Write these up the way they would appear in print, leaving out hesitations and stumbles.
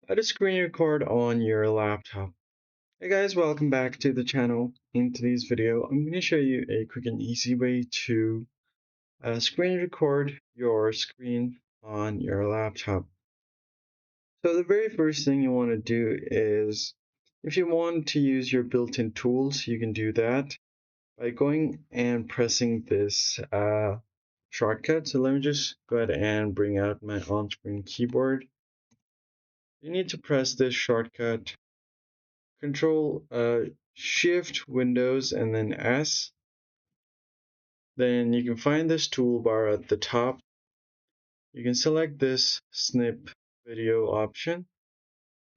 How to screen record on your laptop. Hey guys, welcome back to the channel. In today's video, I'm going to show you a quick and easy way to screen record your screen on your laptop. So the very first thing you want to do is, if you want to use your built-in tools, you can do that by going and pressing this shortcut. So let me just go ahead and bring out my on-screen keyboard. You need to press this shortcut Control Shift Windows and then S. Then you can find this toolbar at the top. You can select this snip video option.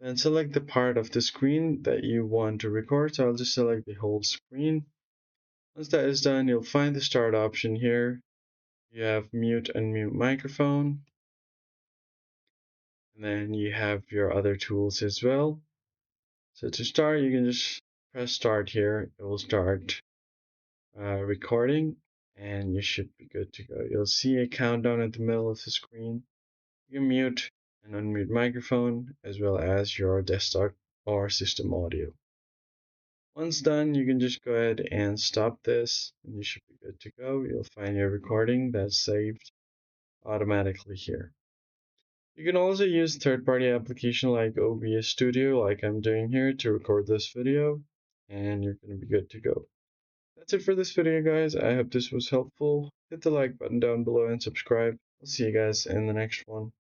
Then select the part of the screen that you want to record. So I'll just select the whole screen. Once that is done, you'll find the start option here. You have mute and mute microphone. And then you have your other tools as well. So to start, you can just press start here. It will start recording, and you should be good to go. You'll see a countdown at the middle of the screen. You can mute and unmute microphone as well as your desktop or system audio. Once done, you can just go ahead and stop this and you should be good to go. You'll find your recording that's saved automatically here. You can also use third-party application like OBS Studio, like I'm doing here, to record this video, and you're going to be good to go. That's it for this video, guys. I hope this was helpful. Hit the like button down below and subscribe. I'll see you guys in the next one.